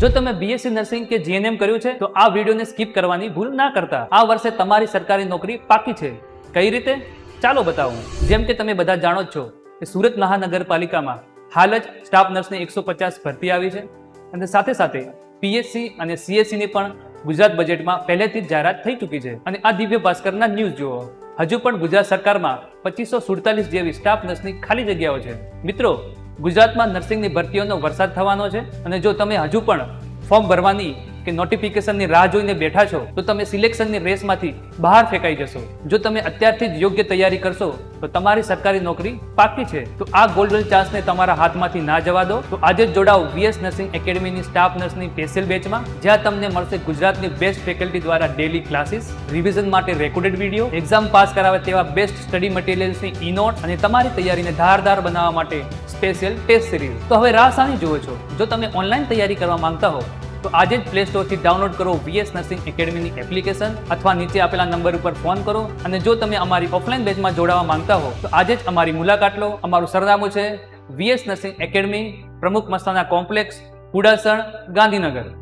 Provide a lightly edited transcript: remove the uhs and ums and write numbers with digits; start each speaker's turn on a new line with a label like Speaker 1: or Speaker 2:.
Speaker 1: જો તમે BSc nursing કે જીએનએમ કર્યું છે તો આ વિડીયોને સ્કીપ કરવાની ભૂલ ના કરતા. આ વર્ષે તમારી સરકારી નોકરી પાકી છે. કઈ રીતે? ચાલો બતાવું. જેમ કે તમે બધા જાણો જ છો કે સુરત મહાનગરપાલિકામાં હાલ જ સ્ટાફ નર્સની 150 ભરતી આવી છે અને સાથે સાથે પીએસસી અને સીએસસીની પણ ગુજરાત બજેટમાં પહેલેથી જ જાહેરાત થઈ ચૂકી છે. અને આ દિવ્ય ભાસ્કરના ન્યૂઝ જુઓ. હજુ પણ ગુજરાત સરકારમાં 2547 જેવી સ્ટાફ નર્સની ખાલી જગ્યાઓ છે. મિત્રો, ગુજરાતમાં નર્સિંગની ભરતીઓનો વરસાદ થવાનો છે અને જો તમે હજુ પણ ફોર્મ ભરવાની કે નોટિફિકેશનની રાહ જોઈને બેઠા છો તો તમે સિલેક્શનની રેસમાંથી બહાર ફેંકાઈ જશો. જો તમે અત્યારથી જ યોગ્ય તૈયારી કરશો તો તમારી સરકારી નોકરી પાકી છે. તો આ ગોલ્ડન ચાન્સને તમારા હાથમાંથી ના જવા દો. તો આજે જ જોડાઓ વીએસ નર્સિંગ એકેડમીની સ્ટાફ નર્સની સ્પેશિયલ બેચમાં, જ્યાં તમને મળશે ગુજરાતની બેસ્ટ ફેકલ્ટી દ્વારા ડેલી ક્લાસીસ, રિવિઝન માટે રેકોર્ડેડ વિડીયો, એક્ઝામ પાસ કરાવે તેવા બેસ્ટ સ્ટડી મટીરિયલ્સની ઈ-નોટ અને તમારી તૈયારીને ધારદાર બનાવવા માટે સ્પેશિયલ ટેસ્ટ સિરીઝ. તો હવે રાહ શાની જુઓ છો? જો તમે ઓનલાઈન તૈયારી કરવા માંગતા હો તો આજે જ પ્લે સ્ટોરથી ડાઉનલોડ કરો વીએસ નર્સિંગ એકેડમીની એપ્લિકેશન અથવા નીચે આપેલા નંબર ઉપર ફોન કરો. અને જો તમે અમારી ઓફલાઈન બેચમાં જોડાવા માંગતા હો તો આજે જ અમારી મુલાકાત લો. અમારું સરનામું છે વીએસ નર્સિંગ એકેડમી, પ્રમુખ મસ્તાના કોમ્પ્લેક્સ, કુડાસણ, ગાંધીનગર.